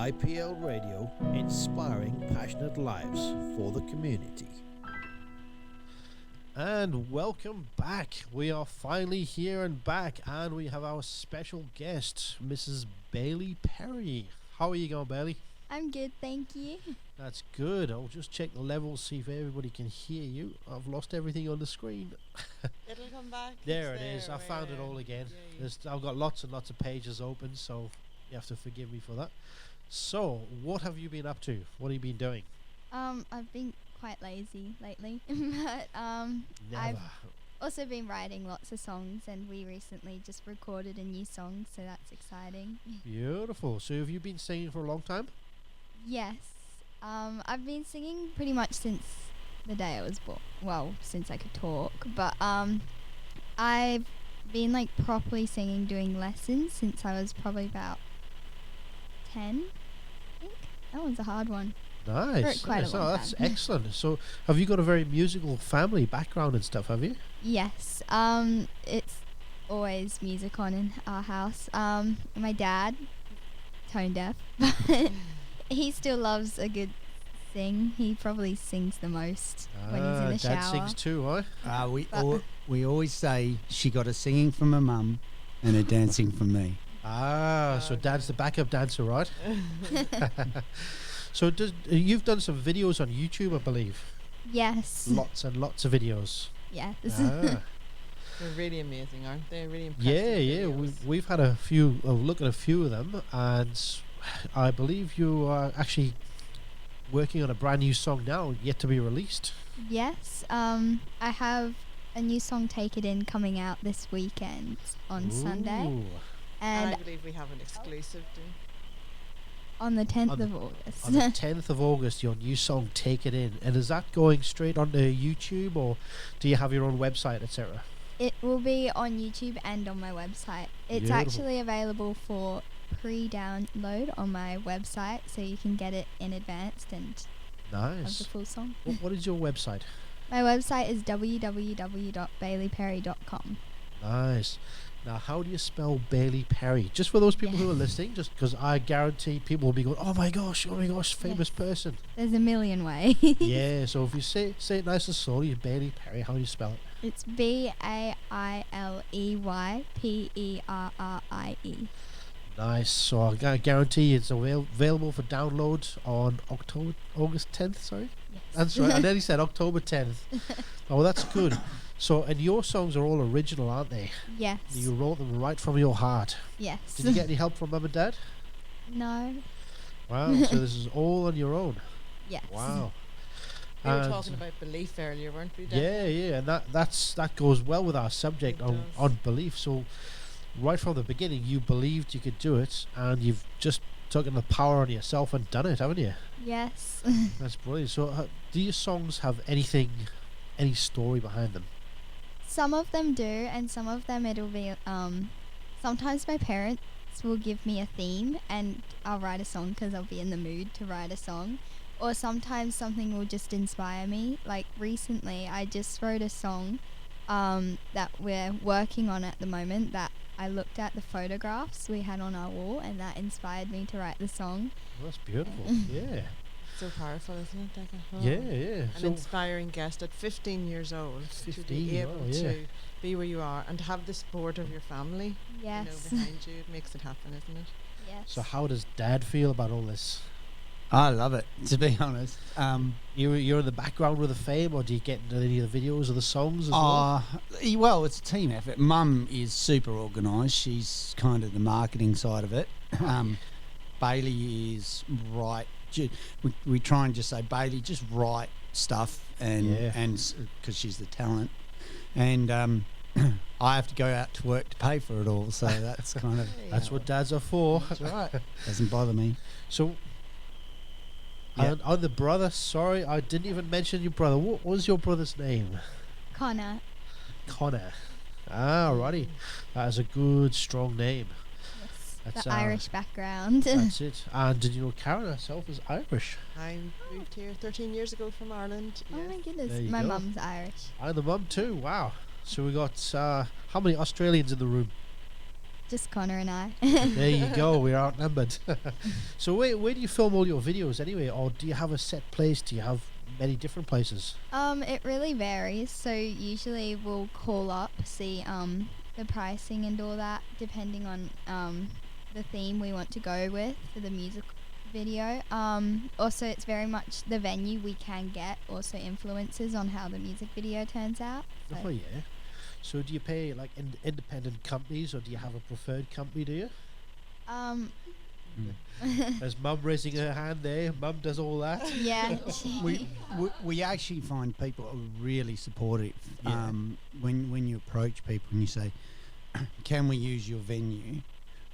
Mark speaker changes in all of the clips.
Speaker 1: IPL Radio, inspiring passionate lives for the community.
Speaker 2: And welcome back. We are finally here and back, and we have our special guest, Mrs. Bailey Perrie. How are you going, Bailey?
Speaker 3: I'm good, thank you.
Speaker 2: That's good. I'll just check the levels, see if everybody can hear you. I've lost everything on the screen.
Speaker 4: It'll come back.
Speaker 2: There it is. I found it all again. I've got lots and lots of pages open, so you have to forgive me for that. So, what have you been up to? What have you been doing?
Speaker 3: I've been quite lazy lately, but I've also been writing lots of songs, and we recently just recorded a new song, so that's exciting.
Speaker 2: Beautiful. So, have you been singing for a long time?
Speaker 3: Yes. I've been singing pretty much since the day I was born. Well, since I could talk, but I've been like properly singing, doing lessons since I was probably about 10. I think that one's a hard one.
Speaker 2: Nice.
Speaker 3: For quite a long
Speaker 2: that's
Speaker 3: time.
Speaker 2: excellent. So, have you got a very musical family background and stuff, have you?
Speaker 3: Yes. It's always music on in our house. My dad, tone deaf, but he still loves a good sing. He probably sings the most when he's in the
Speaker 2: Dad
Speaker 3: shower.
Speaker 2: sings too, huh?
Speaker 5: We always say she got a singing from her mum and a dancing from me.
Speaker 2: So Dad's the backup dancer, right? So you've done some videos on YouTube, I believe.
Speaker 3: Yes.
Speaker 2: Lots and lots of videos.
Speaker 3: Yes.
Speaker 2: Ah.
Speaker 4: They're really amazing, aren't they? Really impressive.
Speaker 2: Yeah.
Speaker 4: videos.
Speaker 2: We've had a look at a few of them, and I believe you are actually working on a brand new song now, yet to be released.
Speaker 3: Yes. I have a new song, Take It In, coming out this weekend on Sunday.
Speaker 2: Ooh.
Speaker 4: And
Speaker 3: And
Speaker 4: I believe we have an exclusive too.
Speaker 3: on the 10th
Speaker 2: On the-
Speaker 3: of August.
Speaker 2: On the 10th of August, your new song, Take It In. And is that going straight onto YouTube, or do you have your own website, etc.?
Speaker 3: It will be on YouTube and on my website. It's
Speaker 2: Beautiful.
Speaker 3: actually available for pre-download on my website, so you can get it in advance and have the
Speaker 2: Nice.
Speaker 3: full song.
Speaker 2: What is your website?
Speaker 3: My website is www.baileyperrie.com.
Speaker 2: Nice. Now, how do you spell Bailey Perrie? Just for those people who are listening, just because I guarantee people will be going, oh my gosh, famous
Speaker 3: Yes.
Speaker 2: person.
Speaker 3: There's a million ways.
Speaker 2: Yeah, so if you say it nice and slowly, Bailey Perrie, how do you spell it?
Speaker 3: It's BAILEYPERRIE.
Speaker 2: Nice. So I guarantee it's available for download on August 10th, sorry?
Speaker 3: Yes.
Speaker 2: That's right, I nearly said October 10th. Oh, that's good. So, and your songs are all original, aren't they?
Speaker 3: Yes.
Speaker 2: You wrote them right from your heart.
Speaker 3: Yes.
Speaker 2: Did you get any help from Mum and Dad?
Speaker 3: No.
Speaker 2: Wow, so this is all on your own.
Speaker 3: Yes.
Speaker 2: Wow.
Speaker 4: We were
Speaker 2: And-
Speaker 4: talking about belief earlier, weren't we?
Speaker 2: Yeah, and that goes well with our subject
Speaker 4: It
Speaker 2: on
Speaker 4: does.
Speaker 2: belief. So, right from the beginning, you believed you could do it, and you've just taken the power on yourself and done it, haven't you?
Speaker 3: Yes.
Speaker 2: That's brilliant. So, do your songs have any story behind them?
Speaker 3: Some of them do, and some of them it'll be sometimes my parents will give me a theme and I'll write a song because I'll be in the mood to write a song, or sometimes something will just inspire me. Like recently I just wrote a song that we're working on at the moment, that I looked at the photographs we had on our wall and that inspired me to write the song.
Speaker 2: Well, that's beautiful. Yeah.
Speaker 4: So powerful, isn't it, Decka? Oh.
Speaker 2: Yeah.
Speaker 4: An
Speaker 2: So,
Speaker 4: inspiring guest at 15 years old to
Speaker 2: 15,
Speaker 4: be able
Speaker 2: wow, yeah.
Speaker 4: to be where you are and to have the support of your family
Speaker 3: Yes.
Speaker 4: behind you. It makes it happen, isn't it?
Speaker 3: Yes.
Speaker 2: so how does Dad feel about all this?
Speaker 5: I love it, to be honest.
Speaker 2: You're in the background with the fame, or do you get into any of the videos or the songs as well?
Speaker 5: Well, it's a team effort. Mum is super organised. She's kind of the marketing side of it. Bailey is right. We try and just say, Bailey, just write stuff, and because she's the talent, and I have to go out to work to pay for it all. So that's kind of
Speaker 2: That's what dads are for.
Speaker 5: that's right. Doesn't bother me.
Speaker 2: So,
Speaker 5: Yeah.
Speaker 2: on the brother, sorry, I didn't even mention your brother. What was your brother's name?
Speaker 3: Connor.
Speaker 2: Connor. Alrighty. That is a good, strong name.
Speaker 3: Yes.
Speaker 2: That's,
Speaker 3: The Irish background.
Speaker 2: That's it. And did you know Karen herself is Irish?
Speaker 4: I moved here 13 years ago from Ireland.
Speaker 3: Oh my
Speaker 4: yes.
Speaker 3: goodness.
Speaker 2: There you
Speaker 3: My
Speaker 2: go.
Speaker 3: mum's Irish.
Speaker 2: And the mum too. Wow. So we got how many Australians in the room?
Speaker 3: just Connor and I.
Speaker 2: There you go. We're outnumbered. So where do you film all your videos anyway, or do you have a set place? Do you have many different places?
Speaker 3: It really varies. So usually we'll call up, see the pricing and all that, depending on the theme we want to go with for the music video. Also, it's very much the venue we can get also influences on how the music video turns out. So.
Speaker 2: Oh yeah. So do you pay like independent companies, or do you have a preferred company? Do you? There's Mum raising her hand there. Mum does all that.
Speaker 3: Yeah.
Speaker 5: We actually find people are really supportive.
Speaker 2: Yeah.
Speaker 5: When you approach people and you say, "Can we use your venue?"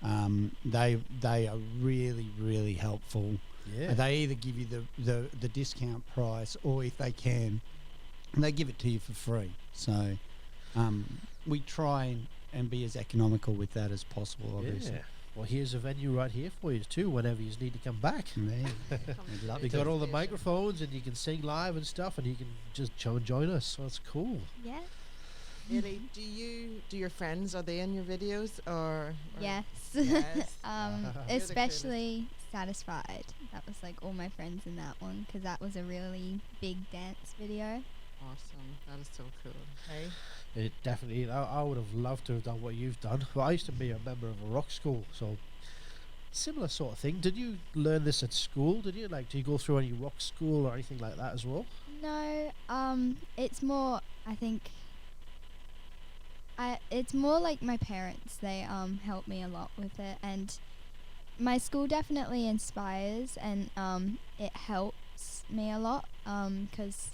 Speaker 5: They are really helpful.
Speaker 2: Yeah.
Speaker 5: They either give you the discount price, or if they can, they give it to you for free. So we try and be as economical with that as possible, obviously.
Speaker 2: Yeah. Well, here's a venue right here for you too. Whenever you need to come back,
Speaker 5: We'd love
Speaker 2: you
Speaker 5: to.
Speaker 2: got all the microphones, and you can sing live and stuff, and you can just join us. So that's cool.
Speaker 3: Yeah.
Speaker 4: Bailey, do your friends, are they in your videos or?
Speaker 3: Yes.
Speaker 4: Yes.
Speaker 3: Especially Satisfied. That was like all my friends in that one, because that was a really big dance video.
Speaker 4: Awesome. That is so cool. Hey.
Speaker 2: It definitely. I would have loved to have done what you've done. Well, I used to be a member of a rock school, so similar sort of thing. Did you learn this at school? Did you do you go through any rock school or anything like that as well?
Speaker 3: No, it's more, I think, it's more like my parents. They help me a lot with it, and my school definitely inspires, and it helps me a lot, because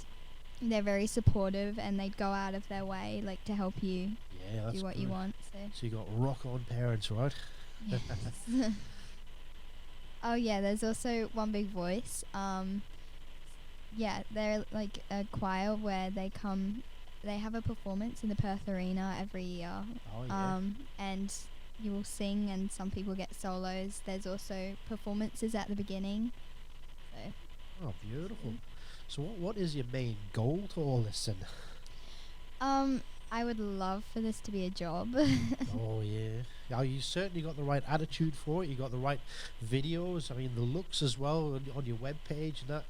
Speaker 3: they're very supportive, and they go out of their way like to help you
Speaker 2: Yeah, that's
Speaker 3: do what
Speaker 2: good.
Speaker 3: you want. So
Speaker 2: So you got rock on parents, right?
Speaker 3: yes. Oh yeah, there's also One Big Voice. Yeah, they're like a choir where they have a performance in the Perth Arena every year.
Speaker 2: Oh yeah.
Speaker 3: And you will sing, and some people get solos. There's also performances at the beginning. So
Speaker 2: Oh, beautiful. So what is your main goal to all this then?
Speaker 3: I would love for this to be a job.
Speaker 2: Oh yeah. Now you certainly got the right attitude for it. You got the right videos. I mean, the looks as well on your web page and that.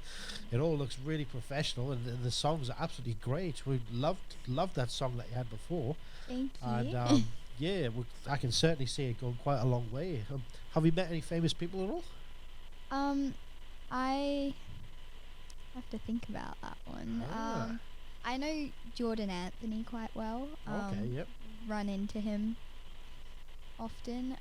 Speaker 2: It all looks really professional, and the songs are absolutely great. We loved that song that you had before.
Speaker 3: Thank you.
Speaker 2: And yeah, I can certainly see it going quite a long way. Have you met any famous people at all?
Speaker 3: I have to think about that one.
Speaker 2: Ah.
Speaker 3: I know Jordan Anthony quite well.
Speaker 2: Okay. Yep.
Speaker 3: Run into him often.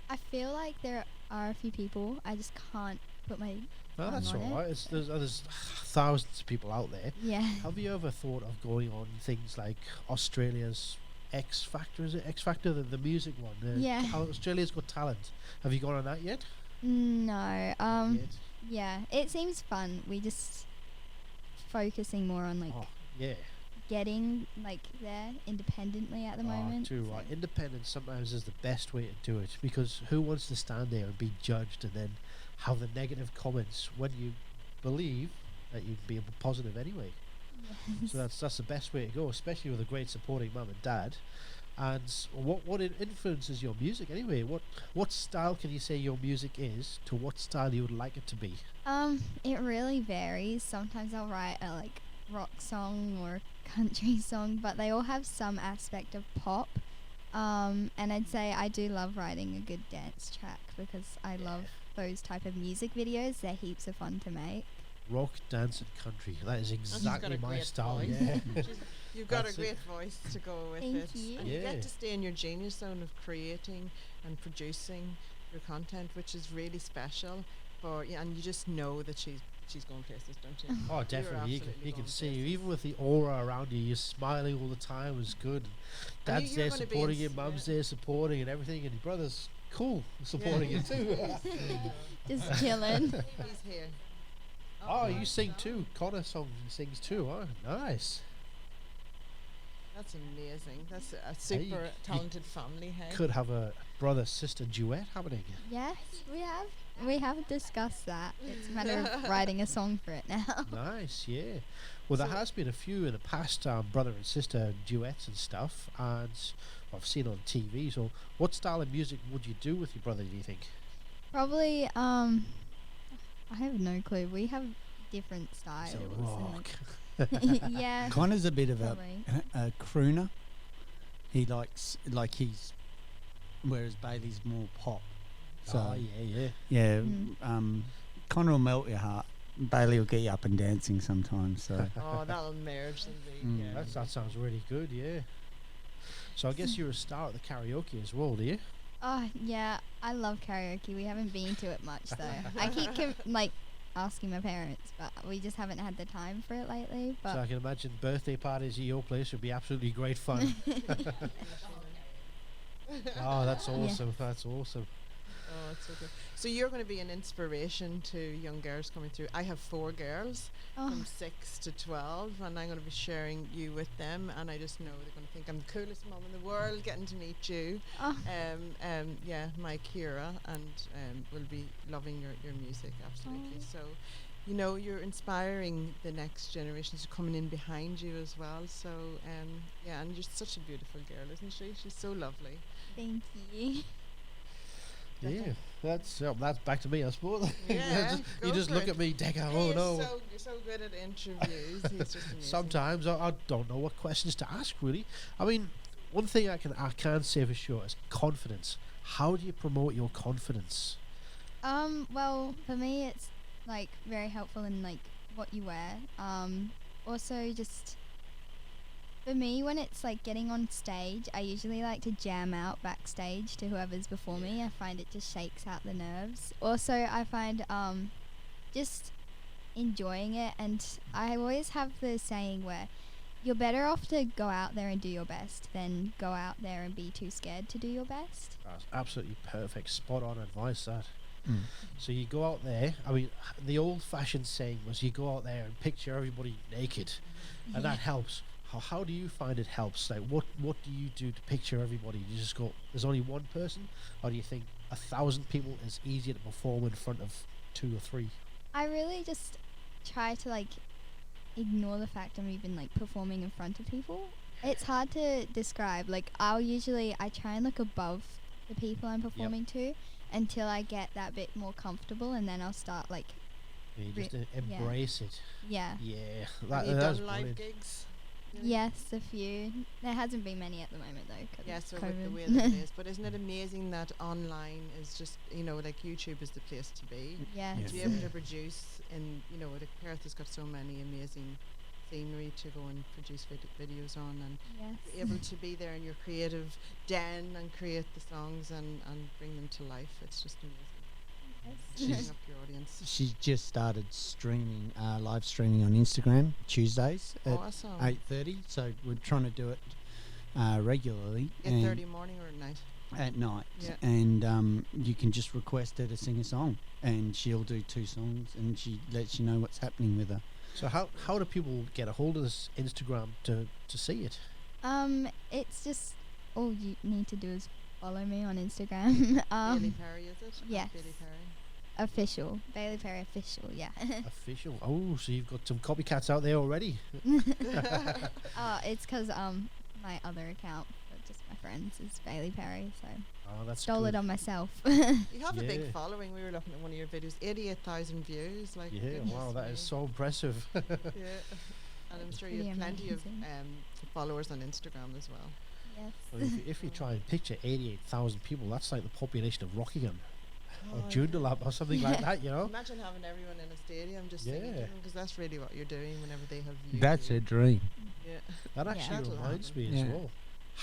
Speaker 3: I feel like there are a few people. I just can't put my
Speaker 2: No,
Speaker 3: tongue
Speaker 2: that's
Speaker 3: on
Speaker 2: all
Speaker 3: it.
Speaker 2: right. There's thousands of people out there.
Speaker 3: Yeah.
Speaker 2: Have you ever thought of going on things like Australia's X Factor? Is it X Factor, the music one?
Speaker 3: Yeah.
Speaker 2: Australia's Got Talent. Have you gone on that yet?
Speaker 3: No.
Speaker 2: Not yet.
Speaker 3: Yeah. It seems fun. We just focusing more on like
Speaker 2: Oh, yeah.
Speaker 3: getting like there independently at the moment.
Speaker 2: Too
Speaker 3: so-
Speaker 2: right. Independence sometimes is the best way to do it, because who wants to stand there and be judged and then have the negative comments when you believe that you'd be positive anyway? So that's the best way to go, especially with a great supporting mum and dad. And what influences your music anyway? What style can you say your music is to what style you would like it to be?
Speaker 3: It really varies. Sometimes I'll write a like rock song or country song, but they all have some aspect of pop. And I'd say I do love writing a good dance track, because I love those type of music videos. They're heaps of fun to make.
Speaker 2: Rock, dance, and country. That is
Speaker 4: she's got
Speaker 2: exactly
Speaker 4: a
Speaker 2: my
Speaker 4: great
Speaker 2: style.
Speaker 4: voice.
Speaker 2: Yeah.
Speaker 4: You've got
Speaker 2: That's
Speaker 4: a
Speaker 2: it.
Speaker 4: great voice to go with
Speaker 3: Thank
Speaker 4: it.
Speaker 3: you.
Speaker 4: And you
Speaker 2: Yeah.
Speaker 4: get to stay in your genius zone of creating and producing your content, which is really special. And you just know that she's going places, don't you?
Speaker 2: Oh,
Speaker 4: You're
Speaker 2: definitely.
Speaker 4: absolutely
Speaker 2: You can
Speaker 4: going
Speaker 2: see you,
Speaker 4: places.
Speaker 2: even with the aura around you. You're smiling all the time. It's good.
Speaker 4: And
Speaker 2: Dad's
Speaker 4: you're
Speaker 2: there
Speaker 4: gonna be
Speaker 2: supporting you.
Speaker 4: ins-
Speaker 2: Mum's
Speaker 4: yeah.
Speaker 2: there supporting, and everything. And your brother's cool supporting you too.
Speaker 3: Just chilling.
Speaker 4: He's here.
Speaker 2: Oh, you sing too. Connor sings too. Oh, nice.
Speaker 4: That's amazing. That's a
Speaker 2: Hey,
Speaker 4: super talented family, hey?
Speaker 2: Could have a brother-sister duet happening.
Speaker 3: Yes, we have. We have discussed that. It's a matter of writing a song for it now.
Speaker 2: Nice, yeah. Well, there
Speaker 4: So-
Speaker 2: has been a few in the past, brother and sister duets and stuff, and I've seen on TV. So, what style of music would you do with your brother, do you think?
Speaker 3: Probably, I have no clue. We have different styles.
Speaker 2: Say
Speaker 3: and,
Speaker 2: rock.
Speaker 3: like- yeah.
Speaker 5: Connor's a bit of
Speaker 3: Probably.
Speaker 5: a crooner. He likes, like, whereas Bailey's more pop. So,
Speaker 2: Oh, yeah.
Speaker 5: yeah,
Speaker 3: Mm.
Speaker 5: Connor will melt your heart. Bailey will get you up and dancing sometimes. So,
Speaker 4: Oh, that'll merge them.
Speaker 5: Mm.
Speaker 4: Yeah.
Speaker 2: That sounds really good, yeah. So, I guess you're a star at the karaoke as well, do you?
Speaker 3: Oh, yeah. I love karaoke. We haven't been to it much, though. I keep, asking my parents, but we just haven't had the time for it lately.
Speaker 2: So, I
Speaker 3: But
Speaker 2: can imagine birthday parties at your place would be absolutely great fun. Oh, that's awesome. That's awesome.
Speaker 4: Oh, it's so good. So you're going to be an inspiration to young girls coming through. I have 4 girls
Speaker 3: oh,
Speaker 4: from 6 to 12, and I'm going to be sharing you with them. And I just know they're going to think I'm the coolest mum in the world, getting to meet you.
Speaker 3: oh,
Speaker 4: Yeah, my Kira, and will be loving your music absolutely.
Speaker 3: Oh.
Speaker 4: So, you know, you're inspiring the next generations coming in behind you as well. So, yeah, and you're such a beautiful girl, isn't she? She's so lovely.
Speaker 3: thank you.
Speaker 2: Yeah, that's back to me, I suppose.
Speaker 4: Yeah,
Speaker 2: you
Speaker 4: go
Speaker 2: just
Speaker 4: for
Speaker 2: look
Speaker 4: it.
Speaker 2: at me, Decka.
Speaker 4: He
Speaker 2: Oh
Speaker 4: is
Speaker 2: no.
Speaker 4: you're so good at interviews. He's just amazing.
Speaker 2: Sometimes I don't know what questions to ask. Really, I mean, one thing I can say for sure is confidence. How do you promote your confidence?
Speaker 3: Well, for me, it's like very helpful in like what you wear. Also just for me, when it's like getting on stage, I usually like to jam out backstage to whoever's before me. I find it just shakes out the nerves. Also, I find just enjoying it, and I always have the saying where you're better off to go out there and do your best than go out there and be too scared to do your best.
Speaker 2: That's absolutely perfect, spot on advice. That.
Speaker 5: Mm.
Speaker 2: So you go out there. I mean, the old-fashioned saying was you go out there and picture everybody naked, and that helps. How do you find it helps? Like, what do you do to picture everybody? You just go, there's only one person, or do you think 1,000 people is easier to perform in front of 2 or 3?
Speaker 3: I really just try to like ignore the fact I'm even like performing in front of people. It's hard to describe. Like I try and look above the people I'm performing to until I get that bit more comfortable, and then I'll start like
Speaker 2: You just
Speaker 3: yeah.
Speaker 2: embrace it.
Speaker 3: yeah.
Speaker 2: Yeah,
Speaker 4: Have you
Speaker 2: that's
Speaker 4: done live
Speaker 2: brilliant.
Speaker 4: gigs?
Speaker 3: Yes, a few. There hasn't been many at the moment though. 'Cause
Speaker 4: Yeah,
Speaker 3: of
Speaker 4: so with the
Speaker 3: COVID.
Speaker 4: way that it is. But isn't it amazing that online is just, you know, like YouTube is the place to be?
Speaker 3: Yes.
Speaker 5: Yeah.
Speaker 4: To be able to produce, and you know, like Perth has got so many amazing scenery to go and produce videos on, and be
Speaker 3: Yes.
Speaker 4: able to be there in your creative den and create the songs and bring them to life. It's just amazing. Building
Speaker 5: She's-
Speaker 4: up your audience.
Speaker 5: She's just started streaming, live streaming on Instagram Tuesdays at
Speaker 4: Awesome.
Speaker 5: 8:30. So we're trying to do it regularly
Speaker 4: 8:30 morning or at night?
Speaker 5: at night,
Speaker 4: Yeah.
Speaker 5: and you can just request her to sing a song, and she'll do 2 songs, and she lets you know what's happening with her.
Speaker 2: So how do people get a hold of this Instagram to see it?
Speaker 3: It's just all you need to do is follow me on Instagram.
Speaker 4: Bailey Perrie, is it?
Speaker 3: yes.
Speaker 4: Bailey Perrie.
Speaker 3: Official. Bailey Perrie official, yeah.
Speaker 2: Official. Oh, so you've got some copycats out there already.
Speaker 3: It's 'cause my other account for just my friends is Bailey Perrie, so
Speaker 2: Oh, that's
Speaker 3: stole
Speaker 2: good.
Speaker 3: it on myself.
Speaker 4: You have a
Speaker 2: Yeah.
Speaker 4: big following. We were looking at one of your videos, 88,000 views. Like,
Speaker 2: Yeah,
Speaker 4: goodness
Speaker 2: wow, that
Speaker 4: me.
Speaker 2: is so impressive.
Speaker 4: Yeah, and I'm sure you
Speaker 3: pretty
Speaker 4: have plenty of
Speaker 3: amazing.
Speaker 4: followers on Instagram as well.
Speaker 3: Yes.
Speaker 2: Well, if you try and picture 88,000 people, that's like the population of Rockingham or
Speaker 4: Oh,
Speaker 2: Joondalup or something like that, you know?
Speaker 4: Imagine having everyone in a stadium just
Speaker 2: Yeah.
Speaker 4: singing because that's really what you're doing whenever they have you.
Speaker 5: That's a dream.
Speaker 4: Yeah.
Speaker 2: That
Speaker 3: Yeah.
Speaker 2: actually
Speaker 4: That'll
Speaker 2: reminds
Speaker 4: happen.
Speaker 2: me as
Speaker 5: Yeah.
Speaker 2: well.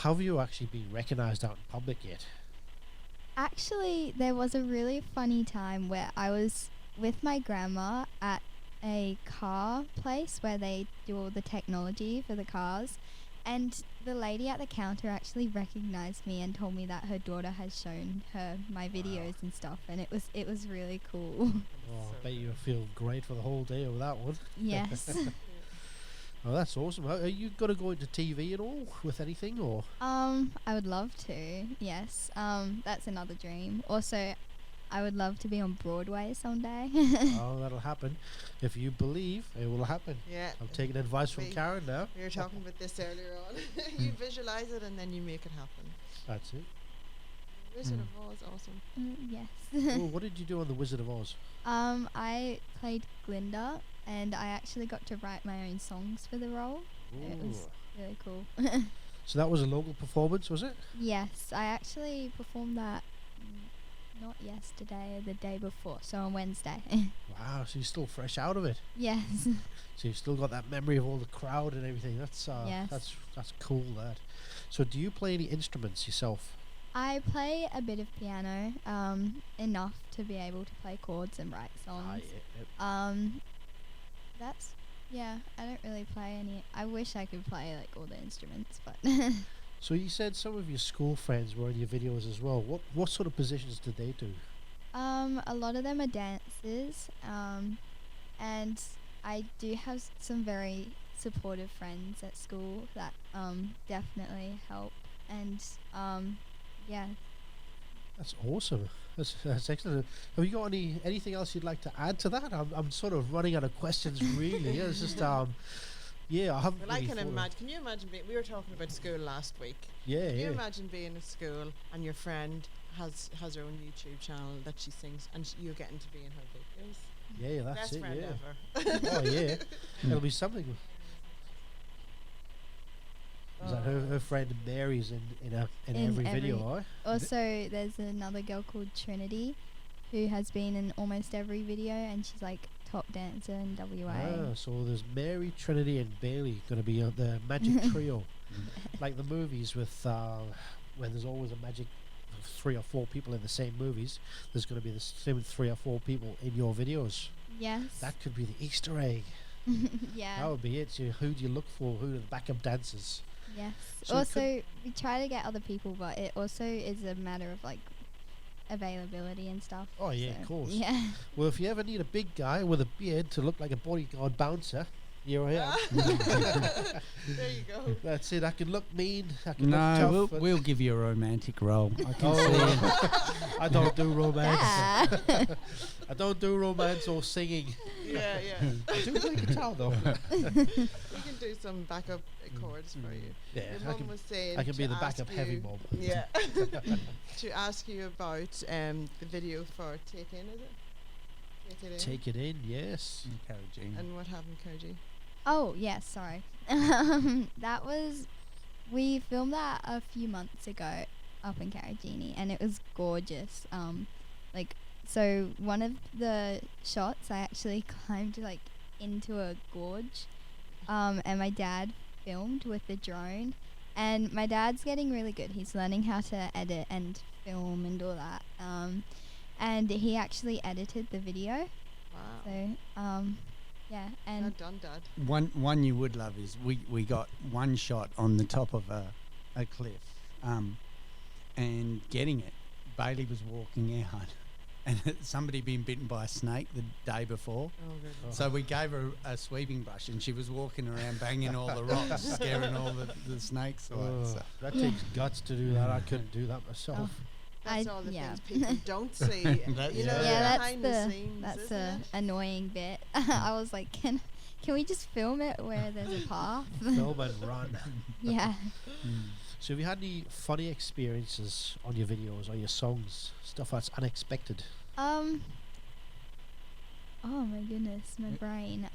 Speaker 2: Have you actually been recognised out in public yet?
Speaker 3: Actually, there was a really funny time where I was with my grandma at a car place where they do all the technology for the cars, and the lady at the counter actually recognized me and told me that her daughter has shown her my videos and stuff, and it was really cool.
Speaker 2: Oh,
Speaker 4: So
Speaker 2: I bet you
Speaker 4: good.
Speaker 2: feel great for the whole day over that one.
Speaker 3: Yes.
Speaker 2: Oh, that's awesome. Are you going to go into TV at all with anything, or?
Speaker 3: I would love to. Yes. That's another dream. Also, I would love to be on Broadway someday.
Speaker 2: Oh, that'll happen. If you believe, it will happen.
Speaker 4: Yeah.
Speaker 2: I'm taking advice from
Speaker 4: We-
Speaker 2: Karen now.
Speaker 4: We were talking about this earlier on. You visualize it and then you make it happen.
Speaker 2: That's it.
Speaker 4: Wizard of Oz, awesome.
Speaker 3: Yes.
Speaker 2: Well, what did you do on The Wizard of Oz?
Speaker 3: I played Glinda, and I actually got to write my own songs for the role. It was
Speaker 2: Ooh.
Speaker 3: really cool.
Speaker 2: So that was a local performance, was it?
Speaker 3: Yes, I actually performed that not yesterday, the day before, so on Wednesday.
Speaker 2: Wow, so you're still fresh out of it.
Speaker 3: Yes.
Speaker 2: So you've still got that memory of all the crowd and everything. That's
Speaker 3: Yes.
Speaker 2: that's cool. That. So do you play any instruments yourself?
Speaker 3: I play a bit of piano, enough to be able to play chords and write songs. That's I don't really play any. I wish I could play like all the instruments, but
Speaker 2: So you said some of your school friends were in your videos as well. What sort of positions did they do?
Speaker 3: a lot of them are dancers, and I do have some very supportive friends at school that definitely help, and yeah.
Speaker 2: That's awesome. That's excellent. Have you got anything else you'd like to add to that? I'm sort of running out of questions. Really, it's just I haven't.
Speaker 4: Well, I
Speaker 2: really
Speaker 4: can
Speaker 2: thought of-
Speaker 4: imagine. Can you imagine being? We were talking about school last week.
Speaker 2: Yeah,
Speaker 4: Can you
Speaker 2: yeah.
Speaker 4: imagine being at school and your friend has her own YouTube channel that she sings and you're getting to be in her videos?
Speaker 2: Yeah, that's
Speaker 4: Best
Speaker 2: it.
Speaker 4: friend
Speaker 2: Yeah.
Speaker 4: ever.
Speaker 2: Oh yeah, it'll be something. Is that her friend Mary's in every video, right?
Speaker 3: Also, there's another girl called Trinity, who has been in almost every video, and she's like top dancer in WA.
Speaker 2: Ah, so there's Mary, Trinity, and Bailey going to be the magic trio, like the movies with where there's always a magic 3 or 4 people in the same movies. There's going to be the same 3 or 4 people in your videos.
Speaker 3: Yes.
Speaker 2: That could be the Easter egg.
Speaker 3: Yeah.
Speaker 2: That would be it. So who do you look for? Who are the backup dancers?
Speaker 3: Yes.
Speaker 2: So it
Speaker 3: Also, we try to get other people, but it also is a matter of like availability and stuff.
Speaker 2: Oh yeah,
Speaker 3: so,
Speaker 2: of course.
Speaker 3: Yeah.
Speaker 2: Well, if you ever need a big guy with a beard to look like a bodyguard bouncer, here I am.
Speaker 4: There you go.
Speaker 2: That's it. I can look mean. I can look
Speaker 5: No,
Speaker 2: tough.
Speaker 5: we'll give you a romantic role. I can see it.
Speaker 2: Oh, I don't do romance.
Speaker 3: Ah.
Speaker 2: I don't do romance or singing.
Speaker 4: Yeah, yeah.
Speaker 2: I do play guitar though.
Speaker 4: We can do some backup chords for you.
Speaker 2: Yeah,
Speaker 4: Your mum was saying
Speaker 2: I can be
Speaker 4: to
Speaker 2: the
Speaker 4: ask
Speaker 2: backup heavy
Speaker 4: you-
Speaker 2: mom.
Speaker 4: Yeah. To ask you about the video for Take In, is it? Take It In.
Speaker 2: Take it in, yes.
Speaker 4: And what happened, Koji?
Speaker 3: Oh, yes, sorry. That was, we filmed that a few months ago up in Karajini, and it was gorgeous. So one of the shots, I actually climbed like into a gorge, and my dad filmed with the drone, and my dad's getting really good. He's learning how to edit and film and all that. And he actually edited the video.
Speaker 4: Wow.
Speaker 3: So, yeah, and
Speaker 4: Well done, Dad.
Speaker 5: One you would love is we got one shot on the top of a cliff, and getting it, Bailey was walking out, and somebody been bitten by a snake the day before.
Speaker 4: Oh, goodness.
Speaker 5: So we gave her a sweeping brush, and she was walking around banging all the rocks, scaring all the snakes away.
Speaker 2: Oh,
Speaker 5: So.
Speaker 2: that takes guts to do that. I couldn't do that myself.
Speaker 4: That's
Speaker 3: I-
Speaker 4: all the
Speaker 3: yeah.
Speaker 4: things people don't see.
Speaker 5: That-
Speaker 4: You know,
Speaker 5: yeah.
Speaker 4: the
Speaker 3: yeah,
Speaker 4: behind the scenes,
Speaker 3: that's
Speaker 4: isn't
Speaker 3: the
Speaker 4: it?
Speaker 3: annoying bit. I was like, can we just film it where there's a path?
Speaker 2: Film and run.
Speaker 3: Yeah.
Speaker 2: So have you had any funny experiences on your videos or your songs? Stuff that's unexpected?
Speaker 3: Oh my goodness, my brain.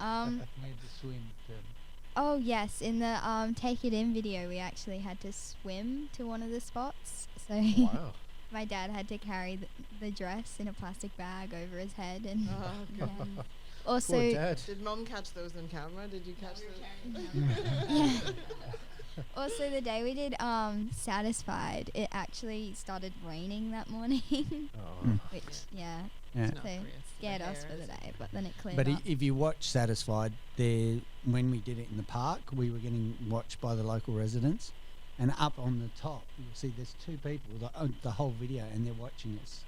Speaker 3: Oh yes, in the Take It In video, we actually had to swim to one of the spots. So
Speaker 2: Wow.
Speaker 3: my dad had to carry the dress in a plastic bag over his head, and
Speaker 4: Oh,
Speaker 3: yeah.
Speaker 4: God.
Speaker 3: Also,
Speaker 2: Poor dad.
Speaker 4: Did Mum catch those on camera? Did you catch those?
Speaker 3: yeah. Also, the day we did Satisfied, it actually started raining that morning,
Speaker 2: Oh.
Speaker 3: which yeah,
Speaker 5: Yeah.
Speaker 4: It's not
Speaker 3: so
Speaker 4: great.
Speaker 3: scared
Speaker 4: The
Speaker 3: us for
Speaker 4: hair
Speaker 3: the
Speaker 4: is-
Speaker 3: day. But then it cleared
Speaker 5: But
Speaker 3: up.
Speaker 5: if you watch Satisfied, there when we did it in the park, we were getting watched by the local residents, and up on the top you'll see there's 2 people the whole video, and they're watching us.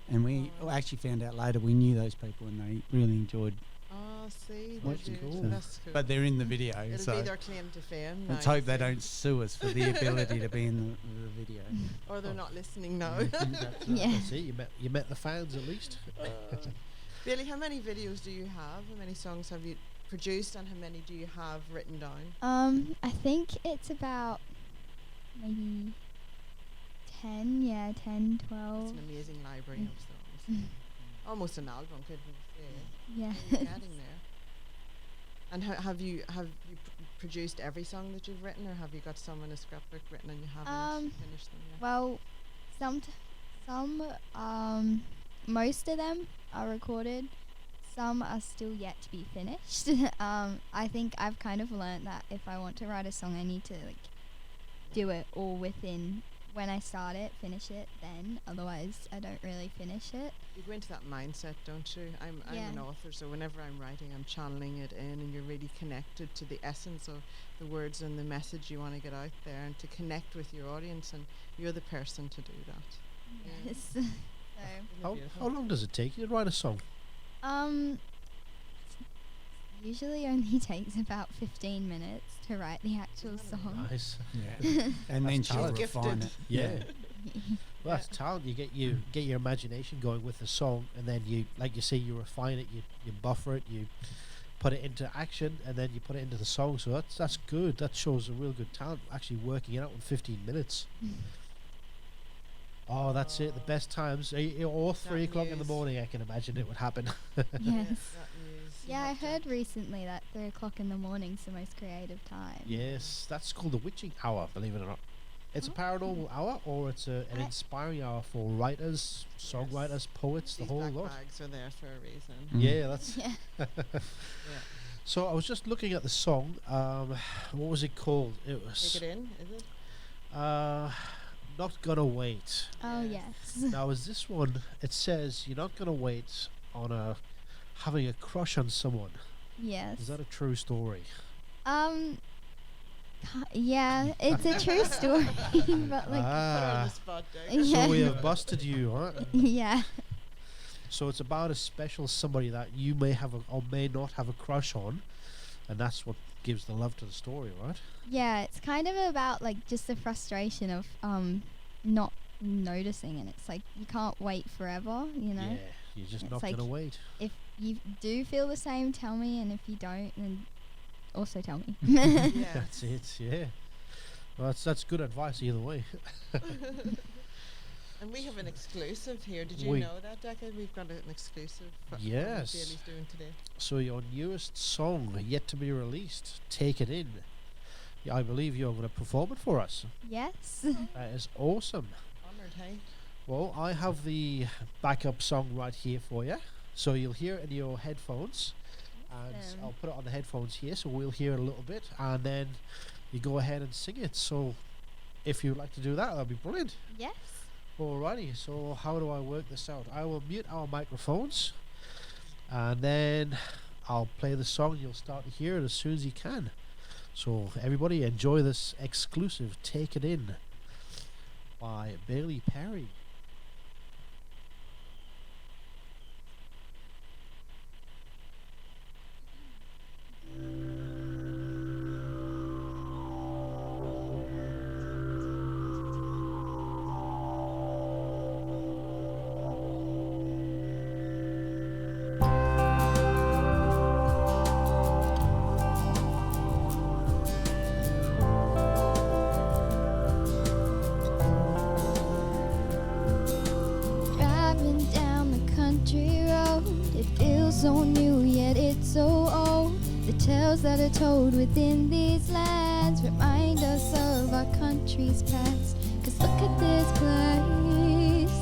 Speaker 5: And we
Speaker 4: Oh.
Speaker 5: actually found out later we knew those people, and they really enjoyed
Speaker 4: Oh, see.
Speaker 2: That's
Speaker 4: They do.
Speaker 2: cool.
Speaker 4: That's cool.
Speaker 5: But they're in the video,
Speaker 4: It'll
Speaker 5: so
Speaker 4: be their claim to fame.
Speaker 5: let's
Speaker 4: now,
Speaker 5: hope they
Speaker 4: see.
Speaker 5: don't sue us for the ability to be in the video.
Speaker 4: Or they're not listening now.
Speaker 3: Yeah.
Speaker 2: That's it. You met the fans at least.
Speaker 4: Bailey, how many videos do you have? How many songs have you produced, and how many do you have written down?
Speaker 3: I think it's about maybe 10. Yeah, 10, 12.
Speaker 4: It's an amazing library of songs. Almost an album, couldn't you say?
Speaker 3: Yeah.
Speaker 4: You're getting there. And have you produced every song that you've written, or have you got some in a scrapbook written and you haven't finished them yet?
Speaker 3: Well, most of them are recorded. Some are still yet to be finished. I think I've kind of learned that if I want to write a song, I need to do it all within when I start it, finish it then. Otherwise, I don't really finish it.
Speaker 4: You go into that mindset, don't you? I'm
Speaker 3: Yeah.
Speaker 4: an author, so whenever I'm writing, I'm channeling it in, and you're really connected to the essence of the words and the message you want to get out there, and to connect with your audience, and you're the person to do that. Yeah.
Speaker 3: Yes. So,
Speaker 2: How long does it take you to write a song?
Speaker 3: usually only takes about 15 minutes to write the actual song.
Speaker 2: Nice.
Speaker 5: Yeah. And then
Speaker 2: That's
Speaker 5: she'll
Speaker 2: talent.
Speaker 5: refine it.
Speaker 2: Yeah. Well, that's talent. You get your imagination going with the song, and then you, like you say, you refine it, you buffer it, you put it into action, and then you put it into the song. So that's good. That shows a real good talent, actually working it out in 15 minutes. Oh, that's it. The best times. Or 3 o'clock in the
Speaker 4: news.
Speaker 2: morning, I can imagine it would happen.
Speaker 3: Yes.
Speaker 4: That news, you
Speaker 3: Yeah, I
Speaker 4: have to-
Speaker 3: heard recently that 3 o'clock in the morning's the most creative time.
Speaker 2: Yes, that's called the witching hour, believe it or not. It's a paranormal hour, or it's an
Speaker 3: I-
Speaker 2: inspiring hour for writers, songwriters, poets, the
Speaker 4: These
Speaker 2: whole
Speaker 4: black
Speaker 2: lot.
Speaker 4: bags are there for a reason.
Speaker 2: Yeah, that's.
Speaker 3: Yeah.
Speaker 4: Yeah.
Speaker 2: So I was just looking at the song. What was it called? It was
Speaker 4: Take it in, is it?
Speaker 2: Not Gonna Wait.
Speaker 3: Oh,
Speaker 4: Yes.
Speaker 3: yes.
Speaker 2: Now, is this one? It says you're not gonna wait on having a crush on someone.
Speaker 3: Yes.
Speaker 2: Is that a true story?
Speaker 3: Yeah, it's a true story, but
Speaker 4: Put her on
Speaker 2: Ah,
Speaker 4: the spot there.
Speaker 3: Yeah.
Speaker 2: so we have busted you, huh?
Speaker 3: yeah.
Speaker 2: So it's about a special somebody that you may have or may not have a crush on, and that's what gives the love to the story, right?
Speaker 3: Yeah, it's kind of about just the frustration of not noticing, and it's like you can't wait forever, you know.
Speaker 2: Yeah, you're just
Speaker 3: It's
Speaker 2: not
Speaker 3: like-
Speaker 2: gonna wait.
Speaker 3: If you do feel the same, tell me, and if you don't, then also tell me.
Speaker 4: Yeah.
Speaker 2: That's it. Yeah. Well, that's good advice either way.
Speaker 4: And we have an exclusive here. Did you
Speaker 2: We-
Speaker 4: know that, Decka? We've got an exclusive from what
Speaker 2: Yes.
Speaker 4: Bailey's doing today.
Speaker 2: So your newest song, yet to be released, "Take It In." Yeah, I believe you're going to perform it for us.
Speaker 3: Yes.
Speaker 2: That is awesome.
Speaker 4: Honoured, hey?
Speaker 2: Well, I have the backup song right here for you, so you'll hear it in your headphones, and
Speaker 3: Awesome.
Speaker 2: I'll put it on the headphones here, so we'll hear it a little bit, and then you go ahead and sing it. So, if you'd like to do that, that'd be brilliant.
Speaker 3: Yes.
Speaker 2: Alrighty, so how do I work this out? I will mute our microphones, and then I'll play the song. You'll start to hear it as soon as you can. So everybody enjoy this exclusive "Take It In" by Bailey Perrie.
Speaker 3: Driving down the country road, it feels so new yet it's so old. The tales that are told within these lands remind us of our country's past. 'Cause look at this place,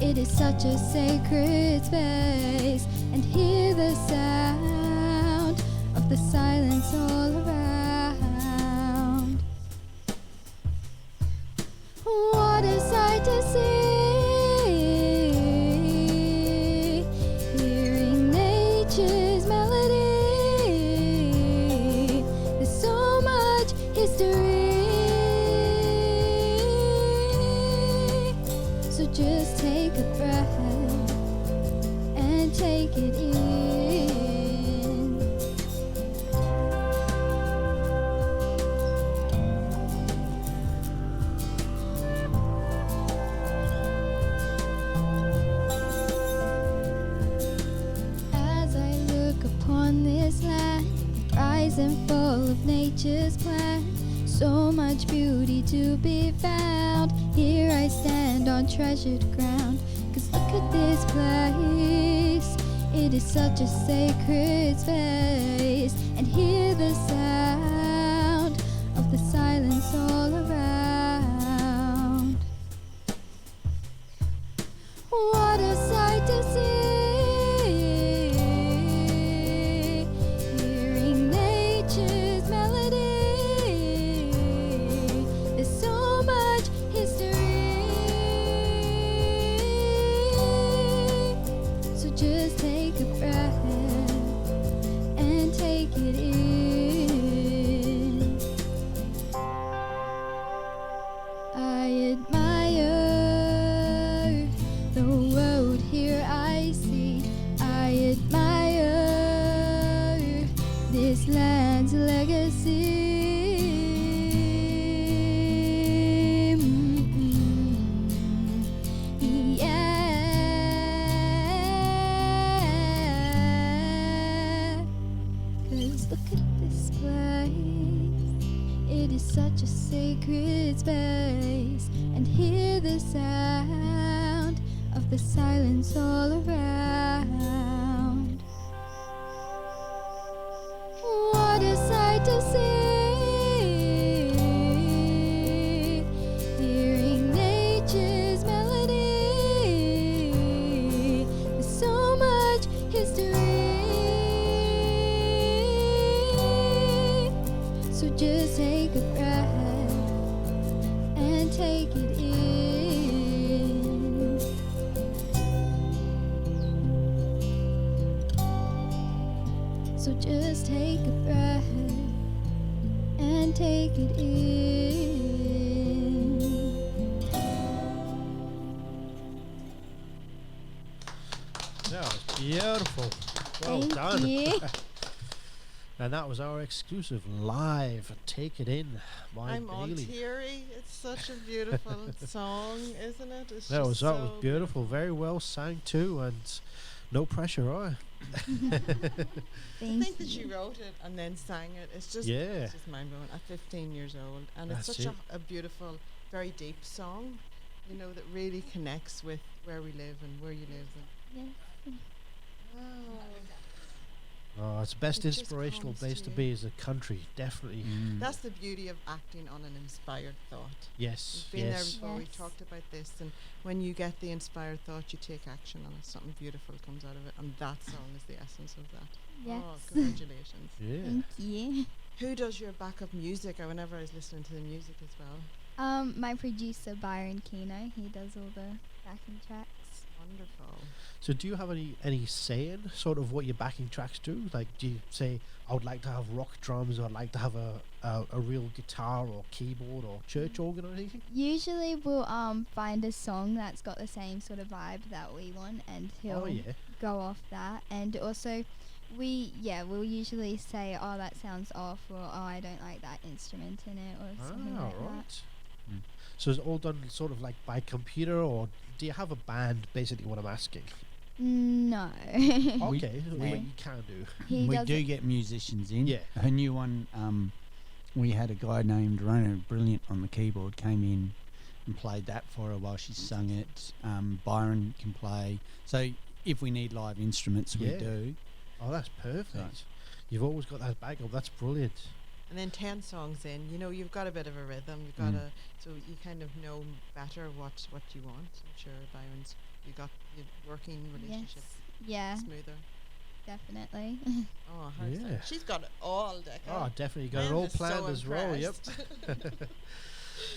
Speaker 3: it is such a sacred space. And hear the sound of the silence all around. What a sight to see, hearing nature's melody. There's so much history, so just take a breath and take it in. and full of nature's plan. So much beauty to be found. Here I stand on treasured ground. 'Cause look at this place. It is such a sacred space. And hear the sound of the silence all around. What a sight to see. Hearing nature's melody. There's so much history. So just take a breath and take it in. I admire the world here I see. I admire this land's legacy. Yeah. 'Cause look at this place. It is such a sacred space. And hear the sound of the silence all around. What a sight to see. Hearing nature's melody. There's so much history. So just take a breath and take it in. So just take a breath and take it in.
Speaker 2: That was beautiful. Well
Speaker 3: Thank
Speaker 2: done.
Speaker 3: you.
Speaker 2: And that was our exclusive live Take It In by
Speaker 4: I'm all
Speaker 2: Bailey.
Speaker 4: teary. It's such a beautiful song, isn't it? It's
Speaker 2: That was
Speaker 4: just so
Speaker 2: beautiful. Very well sang too, and no pressure, right?
Speaker 4: To
Speaker 3: Thank
Speaker 4: think that she
Speaker 3: you.
Speaker 4: wrote it and then sang it, it's just mind blowing. At 15 years old, and
Speaker 2: That's
Speaker 4: it's such
Speaker 2: it.
Speaker 4: a beautiful, very deep song, you know, that really connects with where we live and where you live. And
Speaker 3: Yeah.
Speaker 4: wow.
Speaker 2: Oh, it's the best
Speaker 4: It just
Speaker 2: inspirational
Speaker 4: comes
Speaker 2: place
Speaker 4: to
Speaker 2: to
Speaker 4: you.
Speaker 2: be is a country, definitely.
Speaker 4: That's the beauty of acting on an inspired thought.
Speaker 2: Yes,
Speaker 4: We've been there
Speaker 2: yes.
Speaker 4: before. We
Speaker 3: Yes.
Speaker 4: talked about this, and when you get the inspired thought, you take action on it. Something beautiful comes out of it, and that song is the essence of that.
Speaker 3: Yes.
Speaker 4: Oh, congratulations!
Speaker 2: Yeah.
Speaker 3: Thank you.
Speaker 4: Who does your backup music? Whenever I was listening to the music as well.
Speaker 3: My producer Byron Keno, he does all the backing tracks.
Speaker 4: Wonderful.
Speaker 2: So do you have any say in sort of what your backing tracks do? Like, do you say, I would like to have rock drums, or I'd like to have a real guitar or keyboard or church organ or anything?
Speaker 3: Usually we'll find a song that's got the same sort of vibe that we want, and he'll
Speaker 2: Oh yeah.
Speaker 3: go off that. And also we'll usually say, oh, that sounds off, or oh, I don't like that instrument in it, or something
Speaker 2: Ah,
Speaker 3: like that.
Speaker 2: right. So it's all done sort of like by computer, or do you have a band? Basically, what I'm asking.
Speaker 3: No.
Speaker 2: Okay, so
Speaker 5: we-
Speaker 2: what you can do.
Speaker 3: He
Speaker 5: we
Speaker 3: does
Speaker 5: do
Speaker 3: it-
Speaker 5: get musicians in.
Speaker 2: Yeah.
Speaker 5: Her new one, we had a guy named Rona, brilliant on the keyboard, came in and played that for her while she sung it. Byron can play. So if we need live instruments, we
Speaker 2: Yeah.
Speaker 5: do.
Speaker 2: Oh, that's perfect.
Speaker 5: Right.
Speaker 2: You've always got that backup. That's brilliant.
Speaker 4: And then 10 songs in, you know, you've got a bit of a rhythm. You've got so you kind of know better what you want. I'm sure Byron's, you got your working
Speaker 3: Yes.
Speaker 4: relationship
Speaker 3: Yeah,
Speaker 4: smoother.
Speaker 3: definitely.
Speaker 4: Oh, how's
Speaker 2: Yeah.
Speaker 4: that? She's got it all, Decka.
Speaker 2: Oh, definitely. You
Speaker 4: I
Speaker 2: got it
Speaker 4: am
Speaker 2: all
Speaker 4: just so
Speaker 2: planned as well. Yep.
Speaker 4: impressed.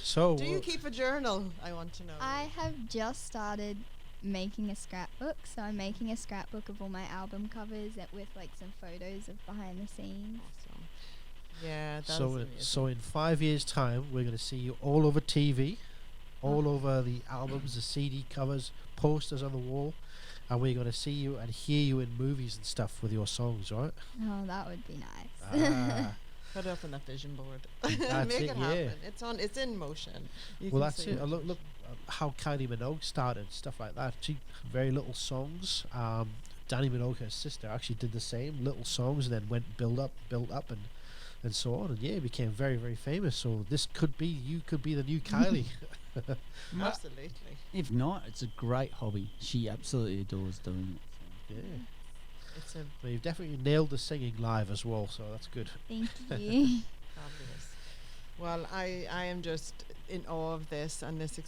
Speaker 2: So,
Speaker 4: Do you keep a journal? I want to know.
Speaker 3: I have just started making a scrapbook, so I'm making a scrapbook of all my album covers with like some photos of behind the scenes.
Speaker 4: Awesome. Yeah, that's
Speaker 2: so,
Speaker 4: amazing.
Speaker 2: so in 5 years' time, we're going to see you all over TV, all over the albums, the CD covers, posters on the wall, and we're going to see you and hear you in movies and stuff with your songs, right?
Speaker 3: Oh, that would be nice.
Speaker 2: Ah,
Speaker 4: Put it up on that vision board.
Speaker 2: That's
Speaker 4: Make
Speaker 2: it,
Speaker 4: it
Speaker 2: yeah.
Speaker 4: happen. It's in motion. You
Speaker 2: well,
Speaker 4: can
Speaker 2: that's
Speaker 4: see
Speaker 2: it. Look how Kylie Minogue started, stuff like that. She very little songs. Danny Minogue, her sister, actually did the same, little songs, and then went built up, and and so on, and yeah, became very, very famous. So this could be, you could be the new Kylie.
Speaker 4: Absolutely.
Speaker 5: If not, it's a great hobby. She absolutely adores doing it.
Speaker 2: Yeah.
Speaker 4: It's a
Speaker 2: So you've definitely nailed the singing live as well, so that's good.
Speaker 3: Thank you.
Speaker 4: fabulous. Well, I am just in awe of this and this,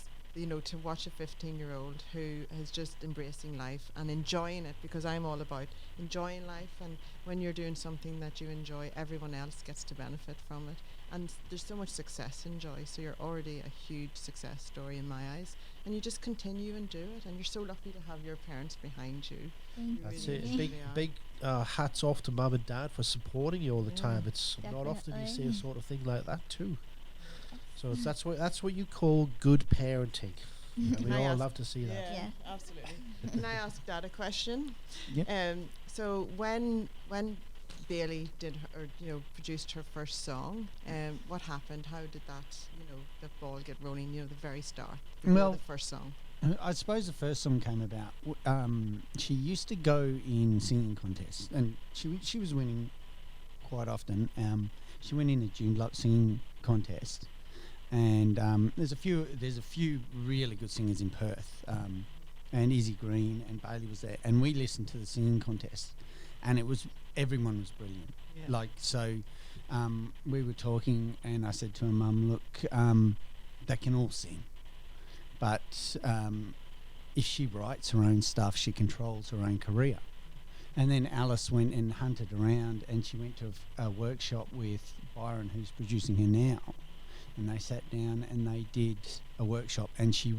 Speaker 4: to watch a 15-year-old who is just embracing life and enjoying it, because I'm all about enjoying life. And when you're doing something that you enjoy, everyone else gets to benefit from it. And there's so much success in joy. So you're already a huge success story in my eyes. And you just continue and do it. And you're so lucky to have your parents behind you.
Speaker 3: Thank
Speaker 2: That's
Speaker 4: really,
Speaker 2: it.
Speaker 4: really
Speaker 2: Big,
Speaker 4: are.
Speaker 2: big hats off to mum and dad for supporting you all the
Speaker 4: Yeah.
Speaker 2: time. It's not often you see a
Speaker 3: Definitely.
Speaker 2: sort of thing like that too. So that's what you call good parenting. And we
Speaker 4: Can I
Speaker 2: all
Speaker 4: ask-
Speaker 2: love to see that.
Speaker 3: Yeah.
Speaker 4: Absolutely. Can I ask Dad a question?
Speaker 5: Yep.
Speaker 4: So when Bailey did her, produced her first song, what happened? How did that, the ball get rolling? The very start, before
Speaker 5: Well,
Speaker 4: the first song.
Speaker 5: I suppose the first song came about. She used to go in singing contests, and she was winning quite often. She went in a Joondalup singing contest, and there's a few really good singers in Perth, and Izzy Green and Bailey was there, and we listened to the singing contest, and everyone was brilliant.
Speaker 4: Yeah.
Speaker 5: Like so, we were talking, and I said to her mum, "Look, they can all sing, but if she writes her own stuff, she controls her own career." And then Alice went and hunted around, and she went to a workshop with Byron, who's producing her now, and they sat down and they did a workshop, and she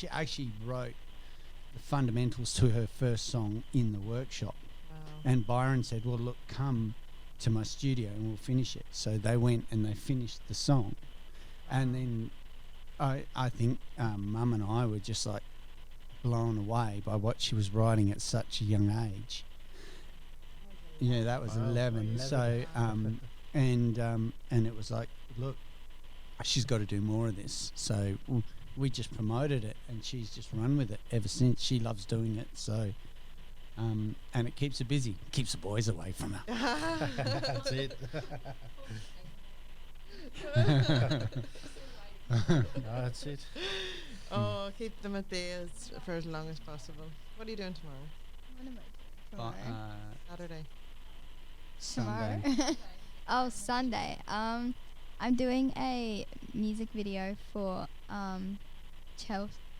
Speaker 5: actually wrote the fundamentals to her first song in the workshop.
Speaker 4: Wow.
Speaker 5: And Byron said, "Well, look, come to my studio and we'll finish it." So they went and they finished the song. And then I think Mum and I were just like blown away by what she was writing at such a young age. Yeah, that was
Speaker 2: Wow,
Speaker 5: 11.
Speaker 2: 11.
Speaker 5: So, and it was like, look, she's got to do more of this. So we just promoted it, and she's just run with it ever since. She loves doing it. So, and it keeps her busy, keeps the boys away from her.
Speaker 2: That's it. No, that's it.
Speaker 4: Oh, keep them at bay for as long as possible. What are you doing tomorrow?
Speaker 3: What am I doing tomorrow?
Speaker 4: Saturday.
Speaker 5: Sunday.
Speaker 3: Tomorrow? Oh, Sunday. I'm doing a music video for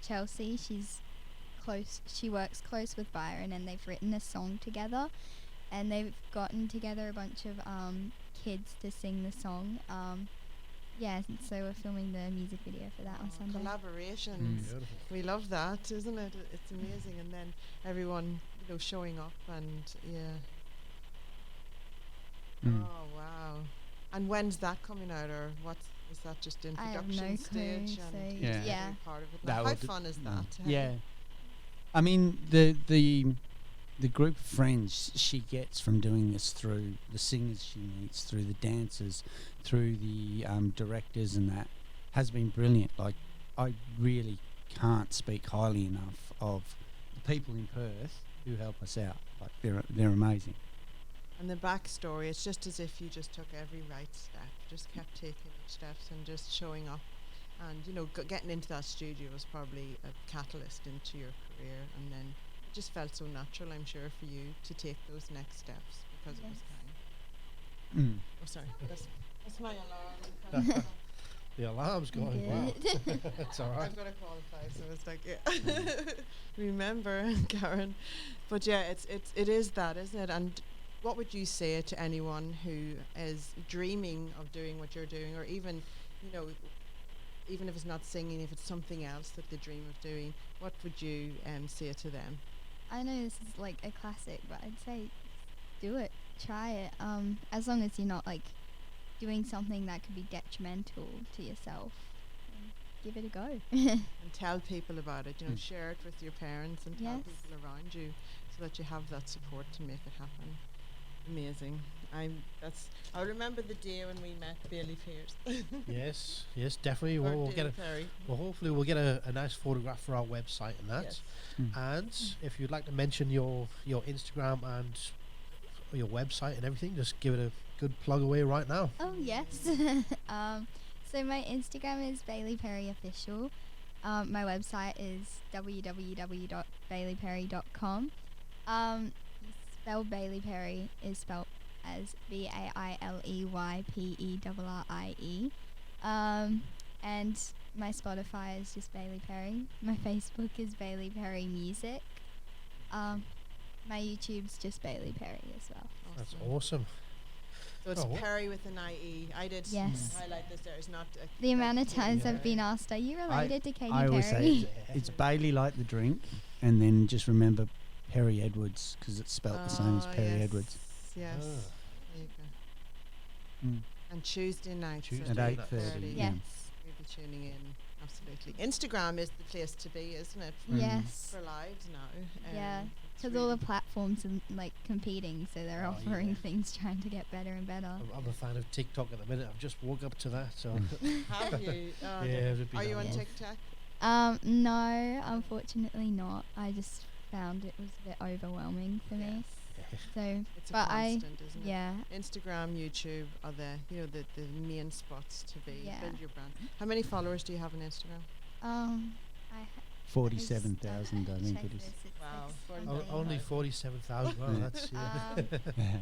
Speaker 3: Chelsea. She works close with Byron, and they've written a song together, and they've gotten together a bunch of kids to sing the song. Yeah, so we're filming the music video for that on Sunday.
Speaker 4: Collaborations.
Speaker 2: Beautiful.
Speaker 4: We love that, isn't it? It's amazing. And then everyone, showing up, and yeah.
Speaker 5: Mm.
Speaker 4: Oh wow! And when's that coming out, or is that just in
Speaker 3: I have
Speaker 4: production
Speaker 3: no
Speaker 4: stage?
Speaker 3: clue,
Speaker 4: And
Speaker 3: so
Speaker 5: Yeah.
Speaker 4: you're
Speaker 3: yeah.
Speaker 4: part of it.
Speaker 5: That
Speaker 4: Now, how
Speaker 5: would-
Speaker 4: fun is that?
Speaker 5: Yeah. I mean, the group of friends she gets from doing this, through the singers she meets, through the dancers, through the directors and that, has been brilliant. Like, I really can't speak highly enough of the people in Perth who help us out. Like, they're amazing.
Speaker 4: And the backstory, it's just as if you just took every right step, just kept taking steps and just showing up. And, getting into that studio was probably a catalyst into your career. And then it just felt so natural, I'm sure, for you to take those next steps because it was
Speaker 3: Yes.
Speaker 4: time.
Speaker 5: Mm.
Speaker 4: Oh, sorry. That's my alarm.
Speaker 2: The alarm's going. Wow. It's all right.
Speaker 4: I've got to qualify, so it's like, yeah. Remember, Karen. But yeah, it is that, isn't it? And what would you say to anyone who is dreaming of doing what you're doing, or even, even if it's not singing, if it's something else that they dream of doing, what would you say to them?
Speaker 3: I know this is like a classic, but I'd say do it, try it. As long as you're not like doing something that could be detrimental to yourself, give it a go.
Speaker 4: And tell people about it,
Speaker 5: Mm.
Speaker 4: share it with your parents and tell
Speaker 3: Yes.
Speaker 4: people around you so that you have that support to make it happen. Amazing. I remember the day when we met Bailey Perrie.
Speaker 2: Yes, definitely.
Speaker 4: Or
Speaker 2: We'll get
Speaker 4: Bailey
Speaker 2: a,
Speaker 4: Perrie.
Speaker 2: well, hopefully we'll get a nice photograph for our website and that.
Speaker 4: Yes.
Speaker 5: Mm.
Speaker 2: And if you'd like to mention your Instagram and your website and everything? Just give it a good plug away right now.
Speaker 3: Oh yes. So my Instagram is Bailey Perrie Official. My website is www.baileyperrie.com. Spell Bailey Perrie is spelled as BAILEYPERRIE. And my Spotify is just Bailey Perrie. My Facebook is Bailey Perrie Music. My YouTube's just Bailey Perrie as well.
Speaker 2: That's awesome.
Speaker 4: So it's
Speaker 2: Oh.
Speaker 4: Perry with an IE. I did
Speaker 3: Yes.
Speaker 4: highlight this. There is not
Speaker 3: The amount of times
Speaker 2: Yeah.
Speaker 3: I've been asked, "Are you related to Katy
Speaker 5: I always
Speaker 3: Perry?"
Speaker 5: say it's Bailey like the drink, and then just remember Perry Edwards because it's spelt the same as Perry
Speaker 4: yes.
Speaker 5: Edwards.
Speaker 4: Yes.
Speaker 2: Ah.
Speaker 4: There you go.
Speaker 5: Mm.
Speaker 4: And Tuesday nights
Speaker 2: Tuesday
Speaker 5: At
Speaker 2: night.
Speaker 5: 8:30.
Speaker 3: Yes.
Speaker 4: You'll be tuning in. Absolutely. Instagram is the place to be, isn't it? For,
Speaker 3: Yes.
Speaker 4: for lives now.
Speaker 3: Yeah.
Speaker 4: It's
Speaker 3: Because all the
Speaker 4: really-
Speaker 3: platforms are like competing, so they're
Speaker 2: Oh,
Speaker 3: offering
Speaker 2: yeah.
Speaker 3: things, trying to get better and better.
Speaker 2: I'm a fan of TikTok at the minute. I've just woke up to that, so
Speaker 4: Have you? Oh,
Speaker 2: Yeah, it would be
Speaker 4: Are you on
Speaker 3: nice.
Speaker 4: TikTok?
Speaker 3: No, unfortunately not. I just found it was a bit overwhelming for me. So,
Speaker 4: It's a
Speaker 3: but
Speaker 4: constant, isn't it?
Speaker 3: yeah,
Speaker 4: Instagram, YouTube are the the main spots to be.
Speaker 3: Yeah.
Speaker 4: Build your brand. How many followers do you have on Instagram?
Speaker 3: I
Speaker 5: 47,000, I think it is.
Speaker 4: Wow,
Speaker 2: only 47,000. Wow, that's yeah.
Speaker 3: Yeah,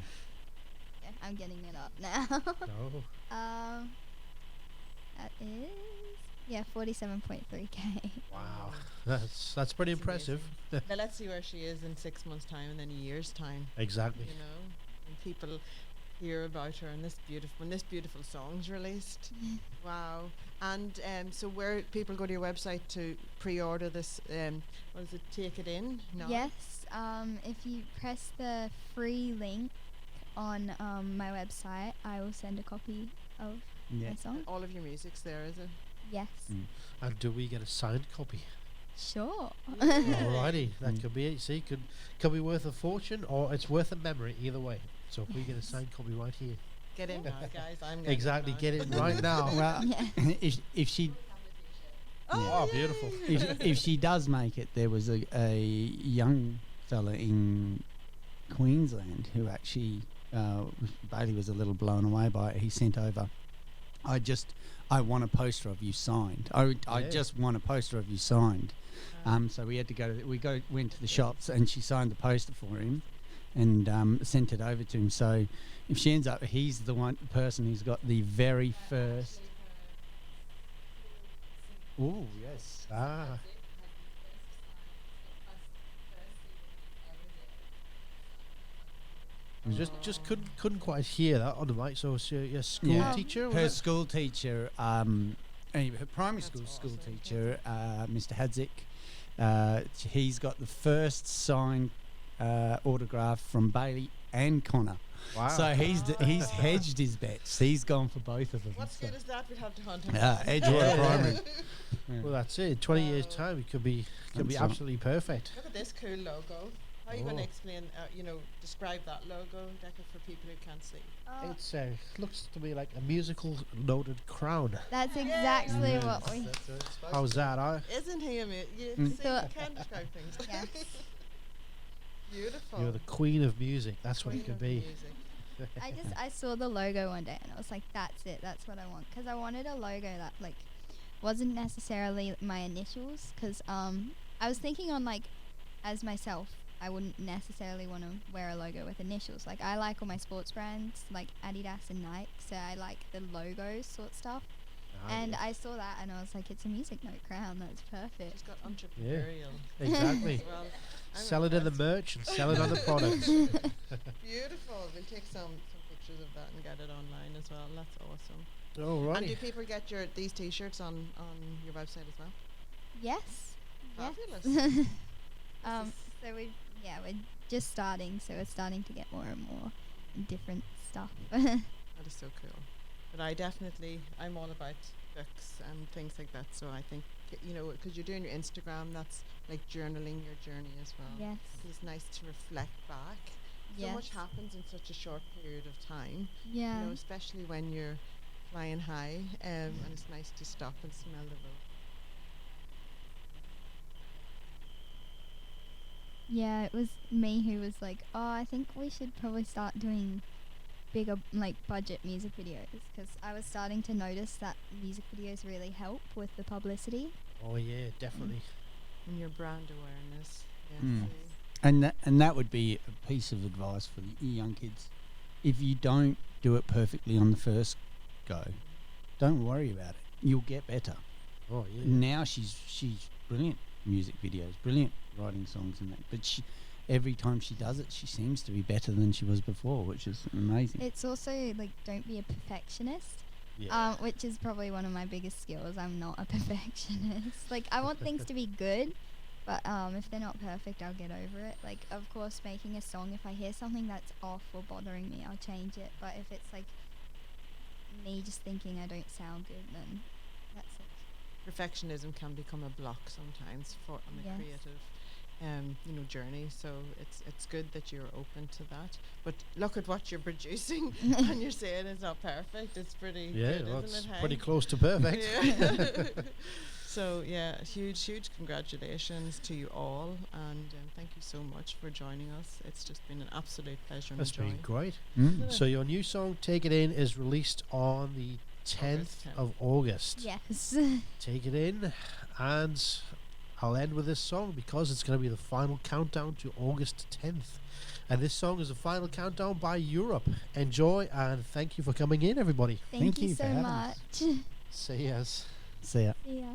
Speaker 3: I'm getting it up now.
Speaker 2: No.
Speaker 3: That is 47.3k.
Speaker 2: Wow, that's pretty
Speaker 4: That's
Speaker 2: impressive.
Speaker 4: Now let's see where she is in 6 months' time and then a year's time.
Speaker 2: Exactly.
Speaker 4: You know, and people hear about her and when this beautiful song's released. Wow. And so where people go to your website to pre-order this, what is it, Take It In? No?
Speaker 3: Yes. If you press the free link on my website, I will send a copy of
Speaker 5: Yeah.
Speaker 3: my song.
Speaker 4: All of your music's there, is it?
Speaker 3: Yes.
Speaker 5: Mm.
Speaker 2: And do we get a signed copy?
Speaker 3: Sure.
Speaker 2: Alrighty, that
Speaker 5: Mm.
Speaker 2: could be it. See, could be worth a fortune or it's worth a memory. Either way. So if we get a signed copy right here,
Speaker 4: Get in now, guys. I'm getting
Speaker 2: exactly,
Speaker 4: now.
Speaker 2: get it right now.
Speaker 5: Well,
Speaker 3: Yeah.
Speaker 5: if she
Speaker 2: Oh, beautiful.
Speaker 5: if she does make it, there was a young fella in Queensland who actually Bailey was a little blown away by it. He sent over, I want a poster of you signed. I
Speaker 2: Yeah.
Speaker 5: just want a poster of you signed. So we had to went to the shops and she signed the poster for him and sent it over to him. So if she ends up, he's the person who's got the very first. Oh yes.
Speaker 2: Ah, just couldn't quite hear that on the mic. So it's your school
Speaker 5: Yeah.
Speaker 2: teacher. was
Speaker 5: Her
Speaker 2: it?
Speaker 5: school teacher, anyway, her primary school teacher, Mr. Hadzik, he's got the first signed autograph from Bailey and Connor.
Speaker 2: Wow.
Speaker 5: So he's hedged his bets. He's gone for both of them.
Speaker 4: What's
Speaker 5: so.
Speaker 4: good as that? We'd have to hunt him.
Speaker 5: Edgewater
Speaker 2: Yeah.
Speaker 5: Primary.
Speaker 2: Well, that's it. 20 years time, it could be
Speaker 5: That's right.
Speaker 2: absolutely perfect.
Speaker 4: Look at this cool logo. How are you going
Speaker 2: Oh.
Speaker 4: to explain, describe that logo, Decka, for people who can't see?
Speaker 2: It's looks to me like a musical loaded crown.
Speaker 3: That's exactly
Speaker 2: Yeah.
Speaker 3: what we.
Speaker 2: How's that?
Speaker 4: Isn't he amazing? You
Speaker 5: Mm.
Speaker 4: see,
Speaker 3: So-
Speaker 4: you can describe things.
Speaker 3: Yes.
Speaker 4: Beautiful.
Speaker 2: You're the queen of music. That's what
Speaker 4: Queen
Speaker 2: it could
Speaker 4: of
Speaker 2: be.
Speaker 4: music.
Speaker 3: I saw the logo one day and I was like, that's it. That's what I want. Because I wanted a logo that like wasn't necessarily my initials. Because I was thinking on like as myself, I wouldn't necessarily want to wear a logo with initials. Like I like all my sports brands like Adidas and Nike, so I like the logos sort of stuff. And I saw that and I was like, it's a music note crown. That's perfect.
Speaker 4: She's got entrepreneurial.
Speaker 2: Exactly.
Speaker 4: as well. I'm
Speaker 2: Sell it in the
Speaker 4: impressed.
Speaker 2: merch and sell it on the products.
Speaker 4: Beautiful. We'll take some pictures of that and get it online as well. That's awesome. And do
Speaker 2: Alrighty.
Speaker 4: people get these T-shirts on your website as well?
Speaker 3: Yes. Yes.
Speaker 4: Fabulous.
Speaker 3: So we're just starting, so we're starting to get more and more different stuff.
Speaker 4: That is so cool. But I'm all about books and things like that. So I think, because you're doing your Instagram, that's like journaling your journey as well.
Speaker 3: Yes.
Speaker 4: It's nice to reflect back. So
Speaker 3: Yes.
Speaker 4: much happens in such a short period of time.
Speaker 3: Yeah.
Speaker 4: Especially when you're flying high, and it's nice to stop and smell the road.
Speaker 3: Yeah, it was me who was like, oh, I think we should probably start doing bigger, like, budget music videos, because I was starting to notice that music videos really help with the publicity.
Speaker 2: Oh yeah, definitely.
Speaker 4: And your brand awareness. Yes.
Speaker 5: Mm.
Speaker 4: see.
Speaker 5: And that would be a piece of advice for the young kids. If you don't do it perfectly on the first go, don't worry about it. You'll get better.
Speaker 2: Oh yeah.
Speaker 5: Now she's brilliant music videos, brilliant writing songs and that. But every time she does it, she seems to be better than she was before, which is amazing.
Speaker 3: It's also like, don't be a perfectionist.
Speaker 2: Yeah.
Speaker 3: Which is probably one of my biggest skills. I'm not a perfectionist. Like, I want things to be good, but if they're not perfect, I'll get over it. Like, of course, making a song, if I hear something that's off or bothering me, I'll change it. But if it's like me just thinking I don't sound good, then that's it.
Speaker 4: Perfectionism can become a block sometimes on a
Speaker 3: Yes.
Speaker 4: creative journey. So it's good that you're open to that. But look at what you're producing, and you're saying it's not perfect. It's pretty
Speaker 2: Yeah,
Speaker 4: good,
Speaker 2: well,
Speaker 4: isn't
Speaker 2: it's
Speaker 4: it?
Speaker 2: pretty
Speaker 4: Hey?
Speaker 2: close to perfect.
Speaker 4: Yeah. So yeah, huge congratulations to you all, and thank you so much for joining us. It's just been an absolute pleasure and
Speaker 2: That's
Speaker 4: joy.
Speaker 2: been great.
Speaker 5: Mm.
Speaker 2: So your new song, Take It In, is released on the 10th
Speaker 4: August 10th.
Speaker 2: of August.
Speaker 3: Yes.
Speaker 2: Take It In, and I'll end with this song because it's going to be the final countdown to August 10th. And this song is the final countdown by Europe. Enjoy, and thank you for coming in, everybody.
Speaker 3: Thank you
Speaker 5: you for
Speaker 3: so
Speaker 5: having
Speaker 3: much.
Speaker 5: us.
Speaker 2: See yas.
Speaker 5: See ya.
Speaker 3: See ya.